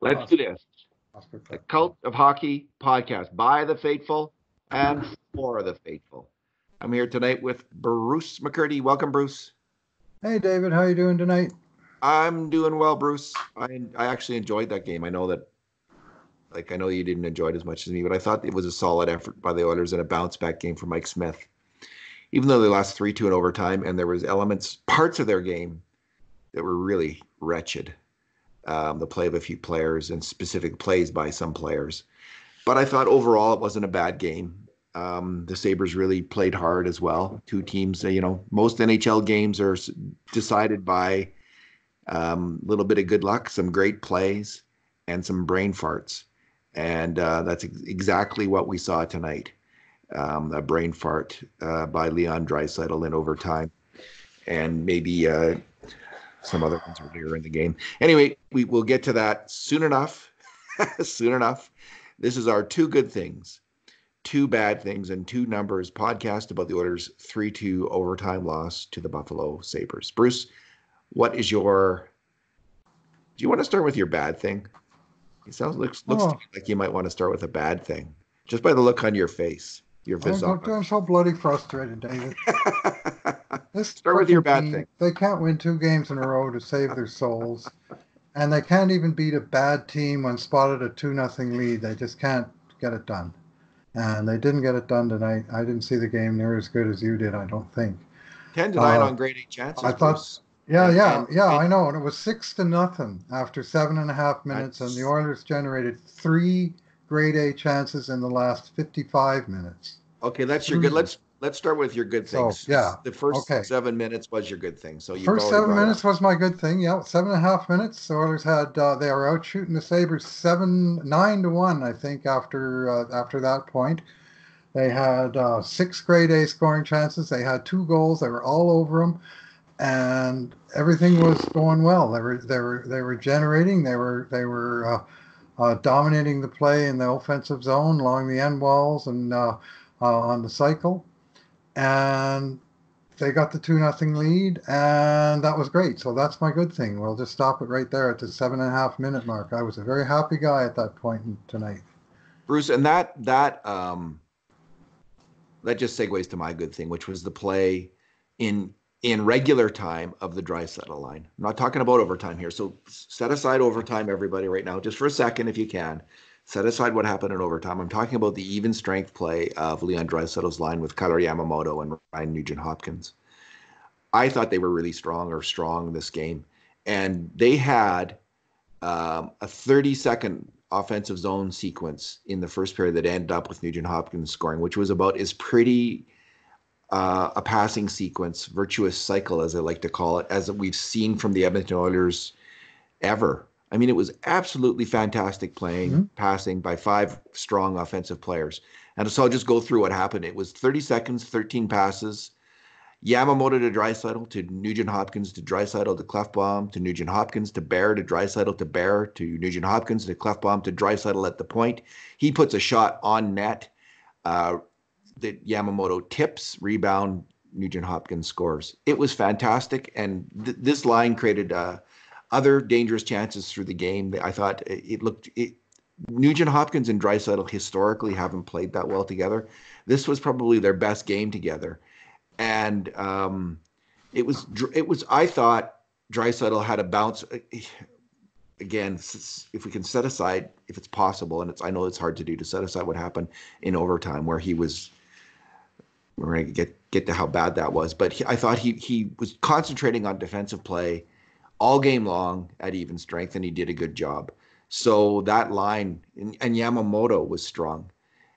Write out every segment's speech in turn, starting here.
Let's do this. The Cult of Hockey podcast by the faithful and for the faithful. I'm here tonight with Bruce McCurdy. Welcome, Bruce. Hey, David. How are you doing tonight? I'm doing well, Bruce. I actually enjoyed that game. I know you didn't enjoy it as much as me, but I thought it was a solid effort by the Oilers and a bounce back game for Mike Smith. Even though they lost 3-2 in overtime, and there was parts of their game that were really wretched. The play of a few players and specific plays by some players. But I thought overall it wasn't a bad game. The Sabres really played hard as well. Two teams, most NHL games are decided by a little bit of good luck, some great plays, and some brain farts. And that's exactly what we saw tonight. A brain fart by Leon Draisaitl in overtime. And maybe some other ones earlier in the game. Anyway, we will get to that soon enough. Soon enough. This is our two good things, two bad things, and two numbers podcast about the Oilers' 3-2 overtime loss to the Buffalo Sabres. Bruce, what is your... Do you want to start with your bad thing? It looks to me like you might want to start with a bad thing, just by the look on your face, your visage. I'm so bloody frustrated, David. Start with your bad thing. They can't win 2 games in a row to save their souls. And they can't even beat a bad team when spotted a 2-0 lead. They just can't get it done. And they didn't get it done tonight. I didn't see the game near as good as you did, I don't think. 10-9 on grade 8 chances. I thought, I know. And it was 6-0 after 7.5 minutes. And the Oilers generated 3 grade A chances in the last 55 minutes. Okay, that's your good. Let's start with your good things. So, yeah. The first 7 minutes was your good thing. So you first 7 minutes was my good thing. Yeah, 7.5 minutes. The Oilers had they were out shooting the Sabres 9-1, I think. After that point, they had 6 grade A scoring chances. They had 2 goals. They were all over them, and everything was going well. They were generating. They were dominating the play in the offensive zone along the end walls and on the cycle. And they got the 2-0 lead, and that was great. So that's my good thing. We'll just stop it right there at the 7.5 minute mark. I was a very happy guy at that point tonight. Bruce, and that just segues to my good thing, which was the play in regular time of the Draisaitl line. I'm not talking about overtime here. So set aside overtime, everybody, right now, just for a second, if you can. Set aside what happened in overtime. I'm talking about the even strength play of Leon Draisaitl's line with Kailer Yamamoto and Ryan Nugent-Hopkins. I thought they were really strong this game. And they had a 30-second offensive zone sequence in the first period that ended up with Nugent-Hopkins scoring, which was about as pretty a passing sequence, virtuous cycle, as I like to call it, as we've seen from the Edmonton Oilers ever. I mean, it was absolutely fantastic passing by 5 strong offensive players. And so I'll just go through what happened. It was 30 seconds, 13 passes. Yamamoto to Draisaitl, to Nugent-Hopkins, to Draisaitl, to Klefbom, to Nugent-Hopkins, to Bear, to Draisaitl, to Bear, to Nugent-Hopkins, to Klefbom, to Draisaitl at the point. He puts a shot on net that Yamamoto tips, rebound, Nugent-Hopkins scores. It was fantastic, and this line created other dangerous chances through the game. I thought Nugent-Hopkins and Draisaitl historically haven't played that well together. This was probably their best game together. And it was I thought Draisaitl had a bounce. Again, if we can set aside, if it's possible, and I know it's hard to do, to set aside what happened in overtime where he was, we're going to get to how bad that was. But I thought he was concentrating on defensive play all game long at even strength, and he did a good job. So that line, and Yamamoto was strong,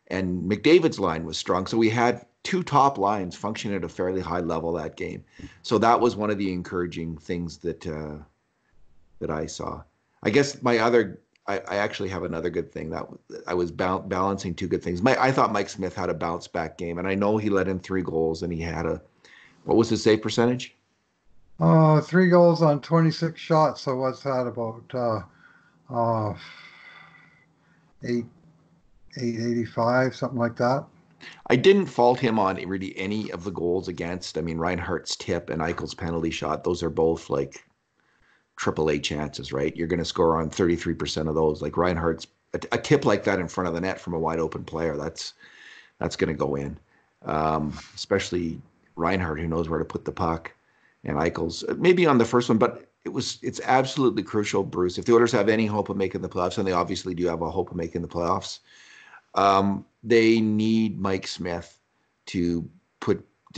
and McDavid's line was strong. So we had 2 top lines functioning at a fairly high level that game. So that was one of the encouraging things that I saw. I guess I actually have another good thing that I was balancing 2 good things. I thought Mike Smith had a bounce back game, and I know he let in 3 goals, and he had what was his save percentage? 3 goals on 26 shots. So what's that about? 885, something like that. I didn't fault him on really any of the goals against. I mean, Reinhardt's tip and Eichel's penalty shot, those are both like AAA chances, right? You're going to score on 33% of those. Like Reinhardt's a tip like that in front of the net from a wide open player. That's going to go in. Especially Reinhardt, who knows where to put the puck, and Eichel's maybe on the first one, but it's absolutely crucial, Bruce. If the Oilers have any hope of making the playoffs, and they obviously do have a hope of making the playoffs, they need Mike Smith to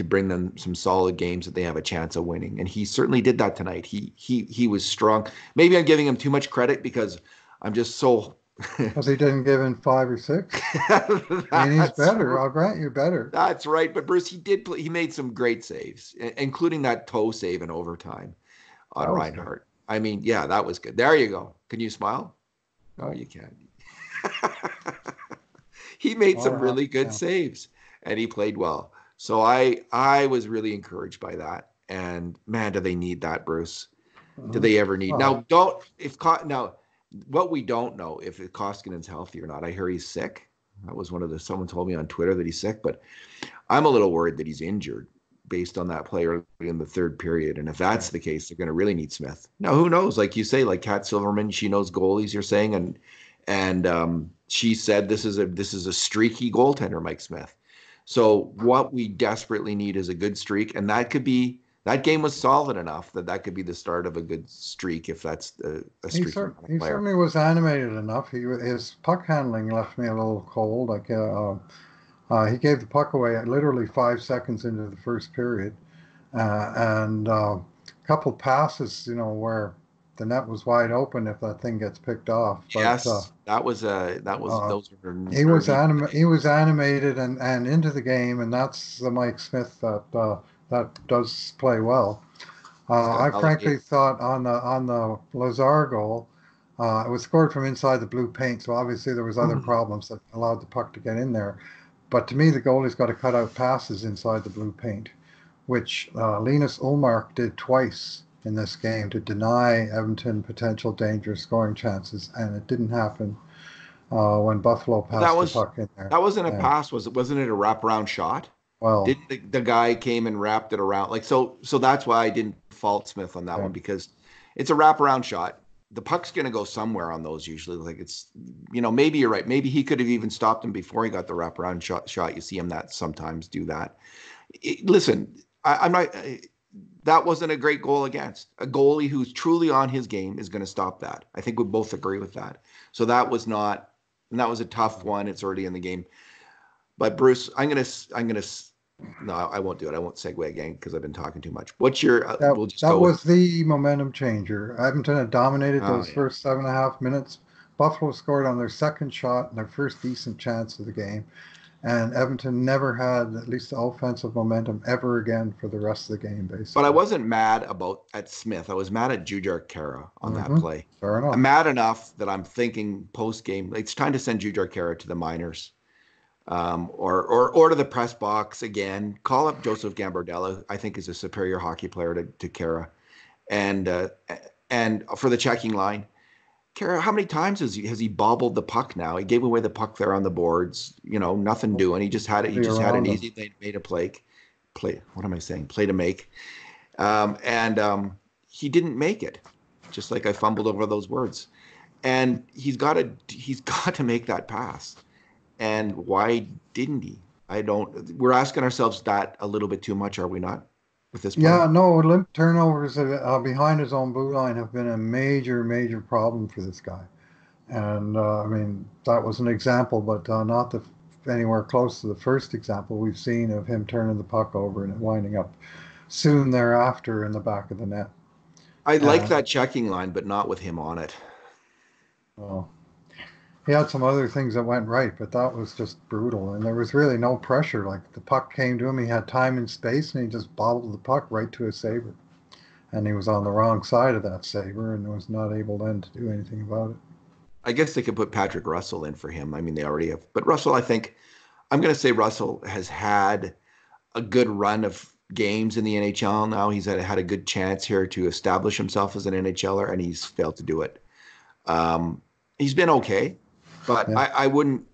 bring them some solid games that they have a chance of winning, and he certainly did that tonight. He was strong. Maybe I'm giving him too much credit because I'm just so. Because he didn't give in 5 or 6. I mean, he's better. I'll grant you better. That's right. But Bruce, he did play, he made some great saves, including that toe save in overtime on Reinhardt. Good. I mean, yeah, that was good. There you go. Can you smile? Oh, you can. He made some really good saves, and he played well. So I was really encouraged by that. And man, do they need that, Bruce? Do they ever need? Now, what we don't know if Koskinen's healthy or not. I hear he's sick. That was someone told me on Twitter that he's sick, but I'm a little worried that he's injured based on that play early in the third period. And if that's the case, they're going to really need Smith. Now, who knows? Like you say, like Kat Silverman, she knows goalies, you're saying, and she said this is a streaky goaltender, Mike Smith. So what we desperately need is a good streak, and that game was solid enough that could be the start of a good streak if that's a streak. He certainly was animated enough. His puck handling left me a little cold. Like he gave the puck away literally 5 seconds into the first period, and a couple passes, where the net was wide open if that thing gets picked off. But, yes, those were. He was animated and into the game, and that's the Mike Smith that does play well. I frankly thought on the Lazar goal, it was scored from inside the blue paint, so obviously there was other problems that allowed the puck to get in there. But to me, the goalie's got to cut out passes inside the blue paint, which Linus Ullmark did twice in this game to deny Edmonton potential dangerous scoring chances, and it didn't happen when Buffalo passed the puck in there. That wasn't a pass, wasn't it a wraparound shot? Well, the guy came and wrapped it around, like so that's why I didn't fault Smith on that one, because it's a wraparound shot. The puck's going to go somewhere on those usually. Like it's, maybe you're right. Maybe he could have even stopped him before he got the wraparound shot. You see him sometimes do that. Listen, I'm not. That wasn't a great goal against. A goalie who's truly on his game is going to stop that. I think we both agree with that. So that was not, and that was a tough one. It's already in the game. But Bruce, no, I won't do it. I won't segue again because I've been talking too much. What's your? That was the momentum changer. Edmonton had dominated those first 7.5 minutes. Buffalo scored on their second shot and their first decent chance of the game. And Edmonton never had at least the offensive momentum ever again for the rest of the game, basically. But I wasn't mad at Smith. I was mad at Jujhar Khaira on that play. Fair enough. I'm mad enough that I'm thinking post-game, it's time to send Jujhar Khaira to the minors. Or to the press box again. Call up Joseph Gambardella. I think is a superior hockey player to Khaira. And for the checking line, Khaira, how many times has he bobbled the puck now? He gave away the puck there on the boards. Nothing doing. He just had it. He just had an easy thing, made a play. What am I saying? Play to make. And he didn't make it. Just like I fumbled over those words. And he's got to make that pass. And why didn't he? We're asking ourselves that a little bit too much, are we not? With this player? Yeah, no, limp turnovers behind his own blue line have been a major, major problem for this guy. And I mean, that was an example, but not anywhere close to the first example we've seen of him turning the puck over and it winding up soon thereafter in the back of the net. I like that checking line, but not with him on it. Well, he had some other things that went right, but that was just brutal. And there was really no pressure. Like the puck came to him, he had time and space, and he just bobbled the puck right to his saber. And he was on the wrong side of that saber and was not able then to do anything about it. I guess they could put Patrick Russell in for him. I mean, they already have. But Russell, I think, I'm going to say Russell has had a good run of games in the NHL now. He's had a good chance here to establish himself as an NHLer, and he's failed to do it. He's been okay. But yeah. I wouldn't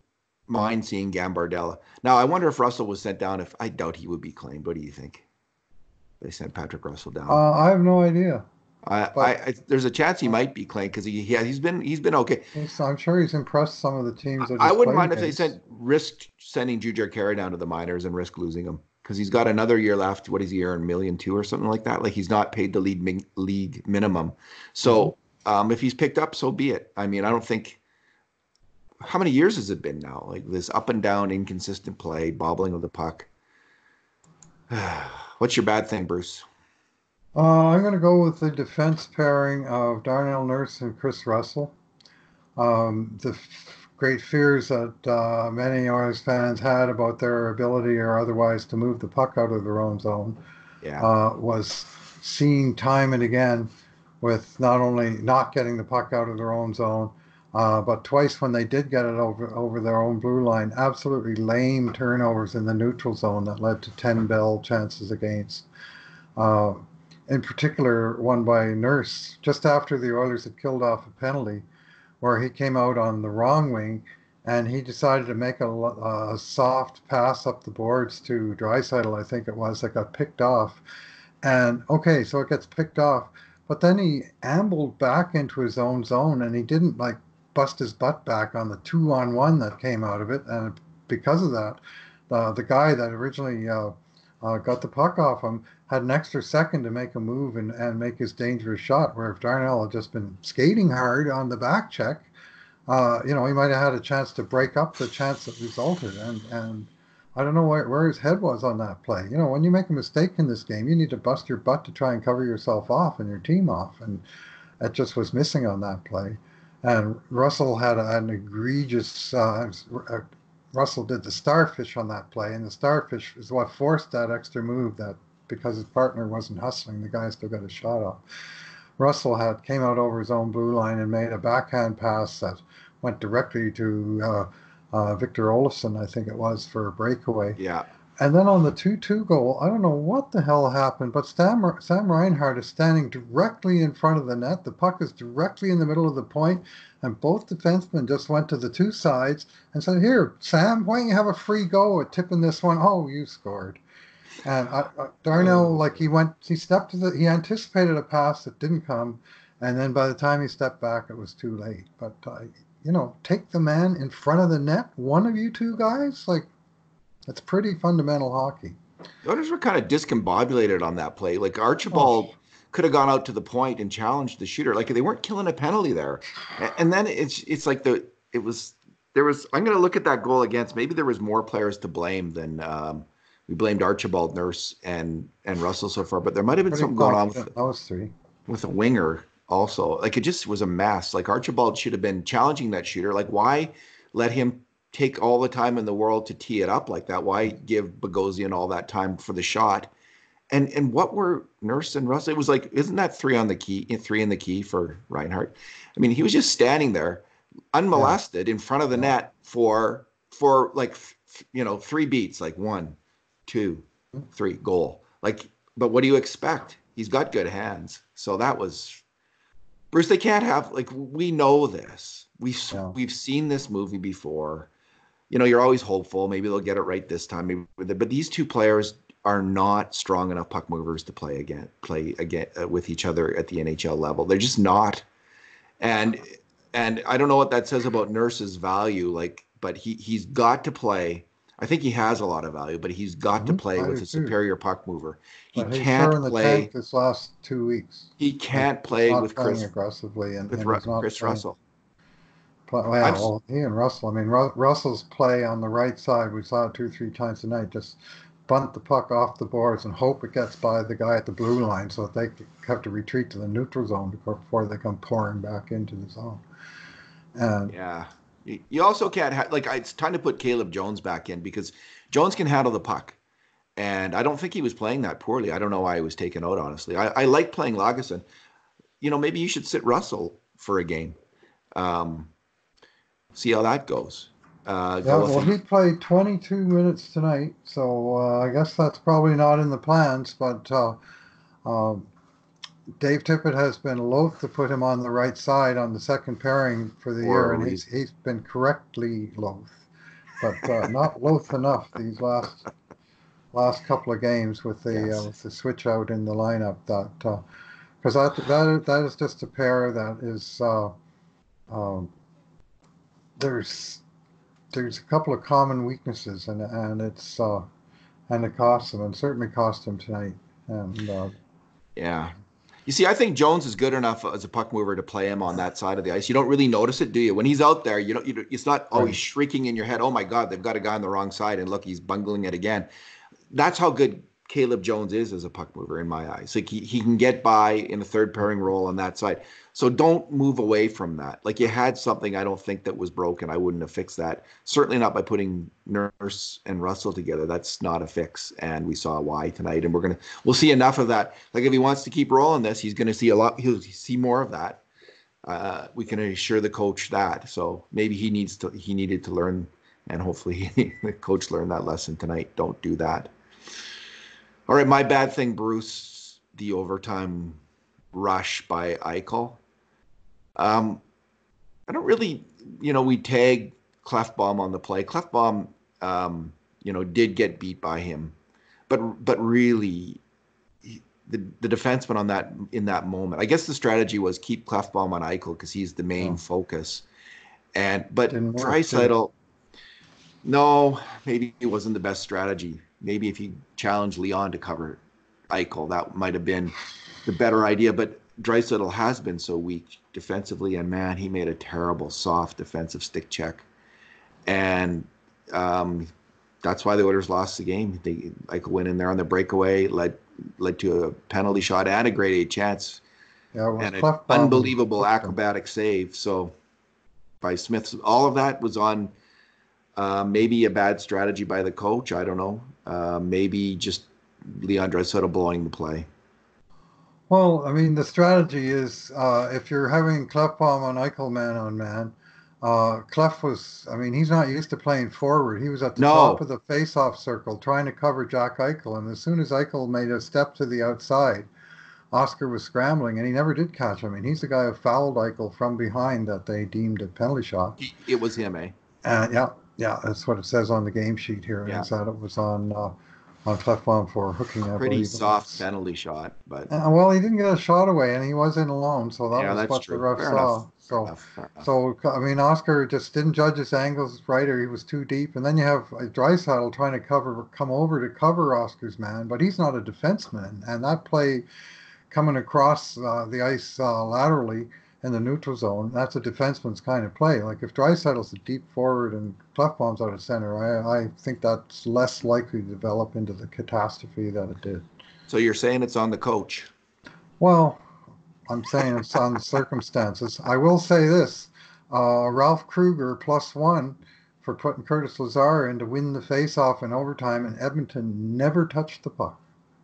mind seeing Gambardella. Now, I wonder if Russell was sent down. I doubt he would be claimed. What do you think? They sent Patrick Russell down. I have no idea. But There's a chance he might be, Clint, because he's been okay. I'm sure he's impressed some of the teams that I he's wouldn't played mind if they against. risk sending Jujhar Khaira down to the minors and risk losing him because he's got another year left. What is he earn, $1,200,000 or something like that? Like he's not paid the league minimum. Hmm. So if he's picked up, so be it. I mean, I don't think. How many years has it been now? Like this up and down, inconsistent play, bobbling of the puck. What's your bad thing, Bruce? I'm going to go with the defense pairing of Darnell Nurse and Chris Russell. Great fears that many Oilers fans had about their ability or otherwise to move the puck out of their own zone Yeah, was seen time and again with not only not getting the puck out of their own zone, but twice when they did get it over their own blue line, absolutely lame turnovers in the neutral zone that led to 10 Bell chances against. Uh, in particular, one by Nurse just after the Oilers had killed off a penalty where he came out on the wrong wing and he decided to make a soft pass up the boards to Draisaitl, I think it was, that got picked off. And okay, so it gets picked off, but then he ambled back into his own zone and he didn't like bust his butt back on the 2-on-1 that came out of it. And because of that, the guy that originally got the puck off him had an extra second to make a move and make his dangerous shot. Where if Darnell had just been skating hard on the back check, he might have had a chance to break up the chance that resulted. And I don't know where his head was on that play. When you make a mistake in this game, you need to bust your butt to try and cover yourself off and your team off. And that just was missing on that play. And Russell had an egregious. Russell did the starfish on that play, and the starfish is what forced that extra move. That because his partner wasn't hustling, the guy still got a shot off. Russell came out over his own blue line and made a backhand pass that went directly to Victor Olofsson, I think it was, for a breakaway. yeah. And then on the 2-2 goal, I don't know what the hell happened, but Sam Reinhart is standing directly in front of the net. The puck is directly in the middle of the point, and both defensemen just went to the two sides and said, "Here, Sam, why don't you have a free go at tipping this one? Oh, you scored." And Darnell, like he anticipated a pass that didn't come, and then by the time he stepped back, it was too late. But take the man in front of the net, one of you two guys, like it's pretty fundamental hockey. The Oilers were kind of discombobulated on that play. Like Oh, Archibald could have gone out to the point and challenged the shooter. Like they weren't killing a penalty there. And then it's like it was there was. I'm going to look at that goal against. Maybe there was more players to blame than we blamed Archibald, Nurse, and Russell so far. But there might have been pretty something going on confident those three. with a winger also. Like it just was a mess. Like Archibald should have been challenging that shooter. Like why let him take all the time in the world to tee it up like that? Why give Bogosian all that time for the shot? And what were Nurse and Russell? It was like, isn't that three in the key for Reinhardt? I mean, he was just standing there Yeah, unmolested in front of the yeah. net for like three beats, like 1, 2, 3 goal. Like, but what do you expect? He's got good hands. So that was Bruce. They can't have like we know this. Yeah. We've seen this movie before. You're always hopeful. Maybe they'll get it right this time. But these two players are not strong enough puck movers to play again with each other at the NHL level. They're just not. And I don't know what that says about Nurse's value. Like, but he's got to play. I think he has a lot of value, but he's got to play I with do a too. superior puck mover. He But he's sure can't in the tank play. this last 2 weeks. He Like can't he's play not with playing aggressively, and he's not Chris playing. Russell. I'm Well, he and Russell. I mean, Russell's play on the right side, we saw it 2, 3 times a night. Just bunt the puck off the boards and hope it gets by the guy at the blue line, so that they have to retreat to the neutral zone before they come pouring back into the zone. And Yeah. You also can't have like it's time to put Caleb Jones back in because Jones can handle the puck. And I don't think he was playing that poorly. I don't know why he was taken out, honestly. I like playing Lagesson. Maybe you should sit Russell for a game. Um, See how that goes. yeah, Go with well, him. he played 22 minutes tonight, so I guess that's probably not in the plans. But um, Dave Tippett has been loath to put him on the right side on the second pairing for the For year, a and reason. he's been correctly loath, but not loath enough these last couple of games with Yes. the switch out in the lineup. That because that is just a pair that is um, there's there's a couple of common weaknesses, and it cost them, and certainly cost them tonight. And Yeah. You see, I think Jones is good enough as a puck mover to play him on that side of the ice. You don't really notice it, do you? When he's out there, it's not always right, shrieking in your head, oh my God, they've got a guy on the wrong side, and look, he's bungling it again. That's how good Caleb Jones is as a puck mover in my eyes. Like he can get by in the third pairing role on that side. So don't move away from that. Like you had something I don't think that was broken. I wouldn't have fixed that. Certainly not by putting Nurse and Russell together. That's not a fix. And we saw why tonight. And we'll see enough of that. Like if he wants to keep rolling this, he's gonna see a lot, he'll see more of that. We can assure the coach that. So maybe he needed to learn, and hopefully the coach learned that lesson tonight. Don't do that. All right, my bad thing, Bruce, the overtime rush by Eichel. I don't really, we tag Clefbaum on the play. Clefbaum, did get beat by him, but really, the defenseman in that moment. I guess the strategy was keep Clefbaum on Eichel because he's the main focus. But Draisaitl, no, maybe it wasn't the best strategy. Maybe if he challenged Leon to cover Eichel, that might have been the better idea. But Draisaitl has been so weak defensively, and man, he made a terrible, soft defensive stick check, and that's why the Oilers lost the game. Eichel went in there on the breakaway, led to a penalty shot and a grade A chance, and an unbelievable acrobatic save. So by Smith, all of that was on maybe a bad strategy by the coach. I don't know. Maybe just Leon Draisaitl blowing the play. Well, I mean, the strategy is if you're having Clefbaum on Eichel man on man, Clef was, I mean, he's not used to playing forward. He was at the top of the face-off circle trying to cover Jack Eichel. And as soon as Eichel made a step to the outside, Oscar was scrambling, and he never did catch him. I mean, he's the guy who fouled Eichel from behind that they deemed a penalty shot. It was him, eh? Yeah, that's what it says on the game sheet here. Yeah. Is that it was on Clefbaum for hooking. Pretty soft penalty shot, but well, he didn't get a shot away, and he was in alone, so that was what the ref saw. So I mean, Oscar just didn't judge his angles right, or he was too deep. And then you have Draisaitl trying to come over to cover Oscar's man, but he's not a defenseman, and that play coming across the ice laterally in the neutral zone, that's a defenseman's kind of play. Like if Draisaitl's a deep forward and Clefbaum's out of center, I think that's less likely to develop into the catastrophe that it did. So you're saying it's on the coach? Well, I'm saying it's on the circumstances. I will say this, Ralph Kruger +1 for putting Curtis Lazar in to win the face-off in overtime, and Edmonton never touched the puck,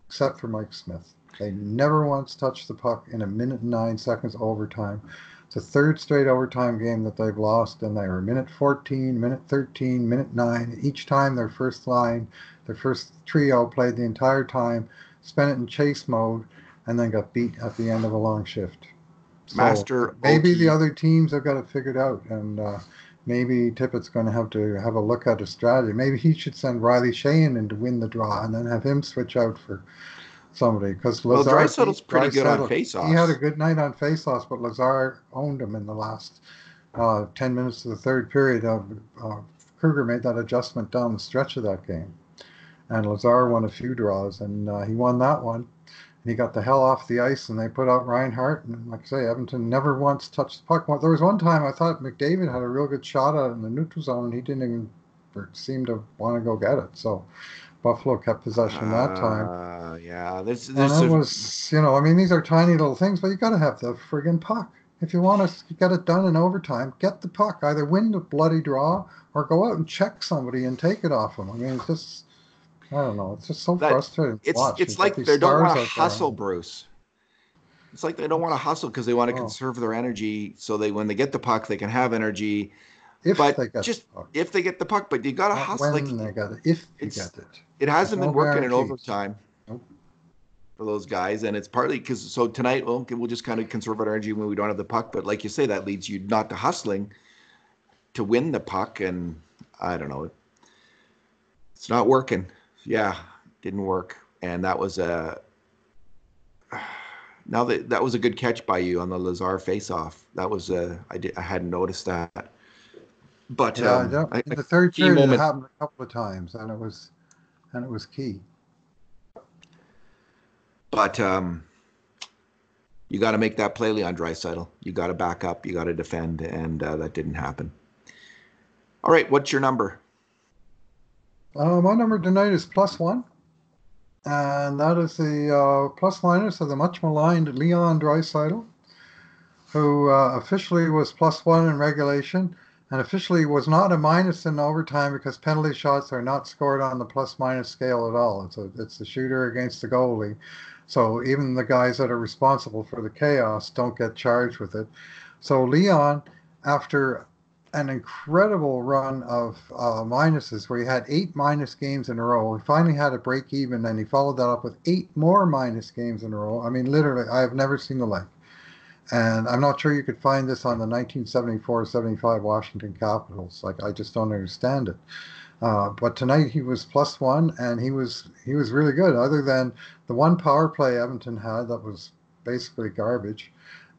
except for Mike Smith. They never once touched the puck in a minute and 9 seconds overtime. It's a third straight overtime game that they've lost, and they were minute 14, minute 13, minute 9. Each time their first trio played the entire time, spent it in chase mode, and then got beat at the end of a long shift. So maybe the other teams have got it figured out, and maybe Tippett's going to have a look at a strategy. Maybe he should send Riley Sheahan in to win the draw, and then have him switch out for somebody, because Draisaitl's pretty good on faceoffs. He had a good night on faceoffs, but Lazar owned him in the last 10 minutes of the third period. Kruger made that adjustment down the stretch of that game, and Lazar won a few draws, and he won that one. And he got the hell off the ice, and they put out Reinhart, and like I say, Edmonton never once touched the puck. There was one time I thought McDavid had a real good shot at it in the neutral zone, and he didn't even seem to want to go get it. So Buffalo kept possession that time. Yeah, was, I mean, these are tiny little things, but you got to have the friggin' puck. If you want to get it done in overtime, get the puck. Either win the bloody draw or go out and check somebody and take it off them. I mean, it's just, I don't know. It's just so frustrating to watch. It's like they don't want to hustle, Bruce. It's like they don't want to hustle because they want to conserve their energy, so when they get the puck, they can have energy. If they get the puck, but you got to hustle. When they got it, if you get it. It hasn't been working in overtime for those guys, and it's partly because tonight, we'll just kind of conserve our energy when we don't have the puck. But like you say, that leads you not to hustling to win the puck, and I don't know, it's not working. Yeah, didn't work, and that was Now that was a good catch by you on the Lazar face-off. That was I hadn't noticed that. But Yeah, yeah. In a the third key period, it moment. happened a couple of times, and it was key. But you got to make that play, Leon Draisaitl. You got to back up. You got to defend, and that didn't happen. All right, what's your number? My number tonight is +1, and that is the plus minus of the much maligned Leon Draisaitl, who officially was +1 in regulation, and officially was not a minus in overtime because penalty shots are not scored on the plus minus scale at all. It's the shooter against the goalie. So even the guys that are responsible for the chaos don't get charged with it. So Leon, after an incredible run of minuses where he had 8 minus games in a row, he finally had a break even, and he followed that up with 8 more minus games in a row. I mean, literally, I have never seen the like. And I'm not sure you could find this on the 1974-75 Washington Capitals. Like, I just don't understand it. But tonight he was +1, and he was really good. Other than the one power play Edmonton had that was basically garbage,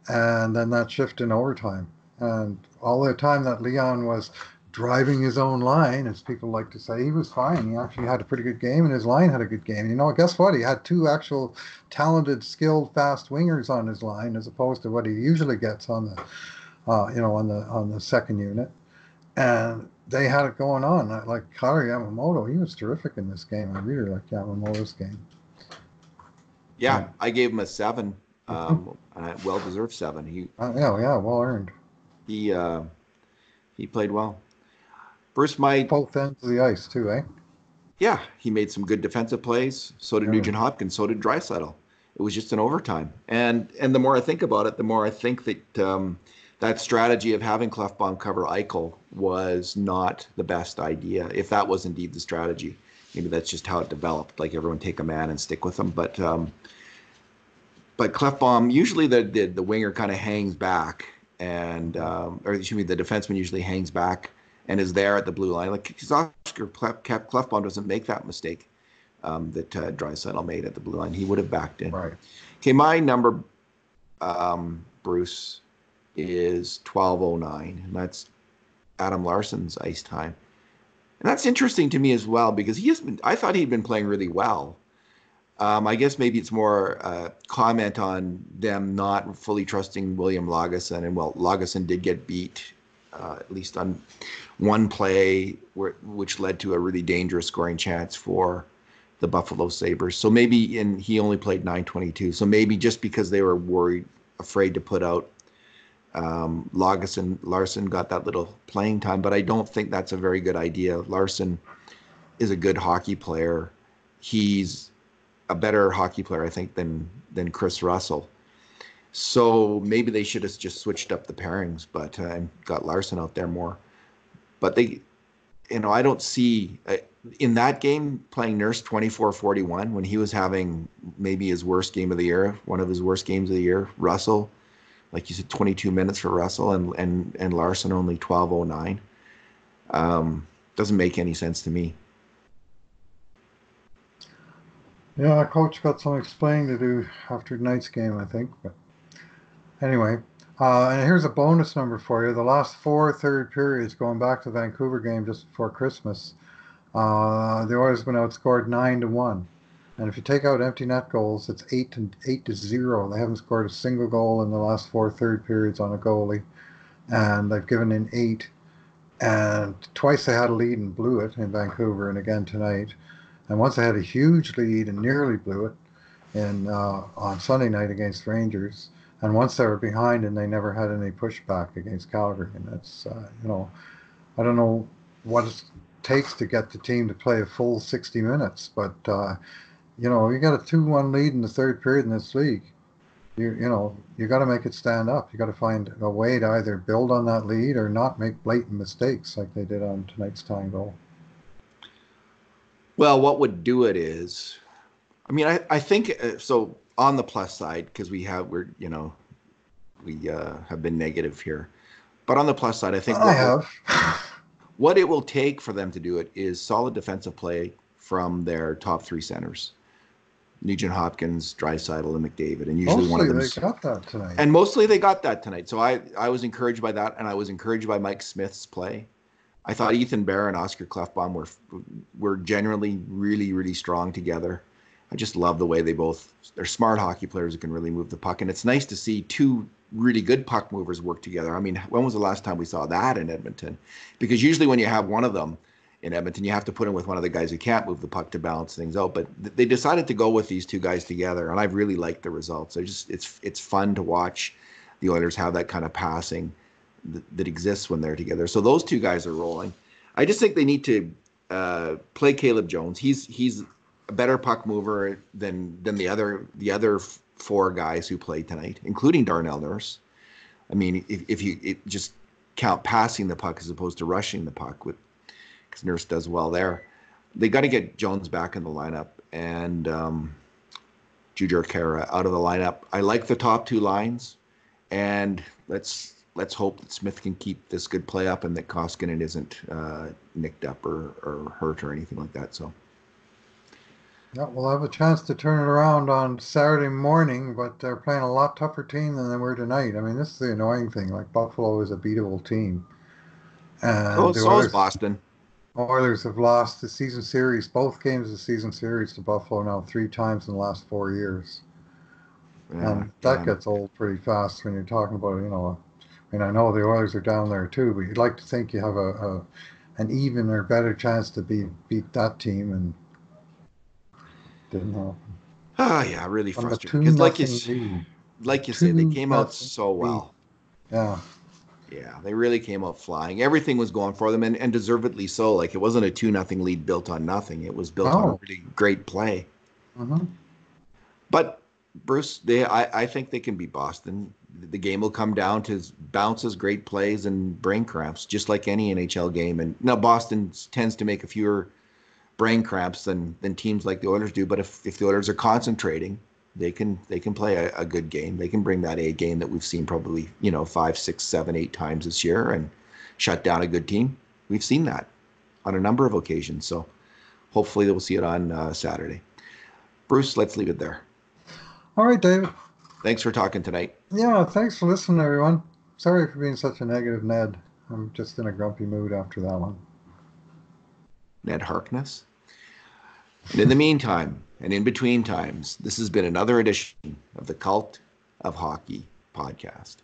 and then that shift in overtime, and all the time that Leon was driving his own line, as people like to say, he was fine. He actually had a pretty good game, and his line had a good game. You know, guess what? He had two actual talented, skilled, fast wingers on his line, as opposed to what he usually gets on the, on the second unit, and they had it going on. Like Kari Yamamoto, he was terrific in this game. I really liked Yamamoto's game. Yeah, Yeah, I gave him a 7, well-deserved 7. yeah, yeah, well earned. He uh, he played well. Bruce, my Both ends of the ice too, eh? yeah, he made some good defensive plays. So did Yeah. Nugent Hopkins. So did Draisaitl. It was just an overtime. And the more I think about it, the more I think that that strategy of having Clefbaum cover Eichel was not the best idea. If that was indeed the strategy, maybe that's just how it developed. Like everyone take a man and stick with them. But Clefbaum, usually the winger kind of hangs back, and or excuse me, the defenseman usually hangs back and is there at the blue line. Like Oscar Clefbaum doesn't make that mistake that Draisaitl made at the blue line. He would have backed in. Right. Okay, my number, Bruce, is 1209, and that's Adam Larson's ice time. And that's interesting to me as well because I thought he'd been playing really well. I guess maybe it's more comment on them not fully trusting William Lagesson. And well, Lagesson did get beat, at least on one play, which led to a really dangerous scoring chance for the Buffalo Sabres. So maybe he only played 922. So maybe just because they were afraid to put out Larson got that little playing time. But I don't think that's a very good idea. Larson is a good hockey player. He's a better hockey player, I think, than Chris Russell. So maybe they should have just switched up the pairings, but and got Larson out there more. But I don't see in that game playing Nurse 24-41 when he was having maybe his worst game of the year, one of his worst games of the year. Russell, like you said, 22 minutes for Russell, and Larson only 12:09. Doesn't make any sense to me. Yeah, our coach got some explaining to do after tonight's game, I think. But anyway, and here's a bonus number for you. The last four third periods, going back to the Vancouver game just before Christmas, the Oilers have been outscored 9-1. And if you take out empty net goals, it's 8-0. They haven't scored a single goal in the last four third periods on a goalie, and they've given in 8. And twice they had a lead and blew it in Vancouver, and again tonight. And once they had a huge lead and nearly blew it on Sunday night against Rangers. And once they were behind and they never had any pushback against Calgary. And that's, I don't know what it takes to get the team to play a full 60 minutes. But, you got a 2-1 lead in the third period in this league. You got to make it stand up. You got to find a way to either build on that lead or not make blatant mistakes like they did on tonight's tying goal. Well, what would do it is, I think so. On the plus side, because we have been negative here, but on the plus side, I think what it will take for them to do it is solid defensive play from their top three centers. Nugent Hopkins, Draisaitl, and McDavid, and usually one of Mostly them. they got that tonight. And mostly they got that tonight. So I was encouraged by that, and I was encouraged by Mike Smith's play. I thought Ethan Bear and Oscar Klefbom were generally really, really strong together. I just love the way they're smart hockey players who can really move the puck. And it's nice to see two really good puck movers work together. I mean, when was the last time we saw that in Edmonton? Because usually when you have one of them in Edmonton, you have to put in with one of the guys who can't move the puck to balance things out. But they decided to go with these two guys together, and I've really liked the results. It's fun to watch the Oilers have that kind of passing that exists when they're together. So those two guys are rolling. I just think they need to play Caleb Jones. He's a better puck mover than the other four guys who played tonight, including Darnell Nurse. I mean, if you just count passing the puck as opposed to rushing the puck, because Nurse does well there. They got to get Jones back in the lineup and Jujhar Khaira out of the lineup. I like the top two lines, and let's hope that Smith can keep this good play up and that Koskinen isn't nicked up or hurt or anything like that. So. Yeah, we'll have a chance to turn it around on Saturday morning, but they're playing a lot tougher team than they were tonight. I mean, this is the annoying thing. Like, Buffalo is a beatable team. And So is Boston. Oilers have lost the season series, both games of the season series to Buffalo now 3 times in the last 4 years. And that gets old pretty fast when you're talking about, I mean, I know the Oilers are down there too, but you'd like to think you have an even or better chance to beat that team, and didn't happen. Oh yeah, really frustrating. Because like you say, they came out so well. Yeah. Yeah, they really came out flying. Everything was going for them, and deservedly so. Like, it wasn't a 2-0 lead built on nothing. It was built on a really great play. Mm-hmm. But Bruce, I think they can beat Boston. The game will come down to bounces, great plays, and brain cramps, just like any NHL game. And now Boston tends to make a fewer brain cramps than teams like the Oilers do. But if the Oilers are concentrating, they can play a good game. They can bring that A game that we've seen probably 5, 6, 7, 8 times this year and shut down a good team. We've seen that on a number of occasions. So hopefully we'll see it on Saturday. Bruce, let's leave it there. All right, David. Thanks for talking tonight. Yeah, thanks for listening, everyone. Sorry for being such a negative Ned. I'm just in a grumpy mood after that one. Ned Harkness. And in the meantime, and in between times, this has been another edition of the Cult of Hockey podcast.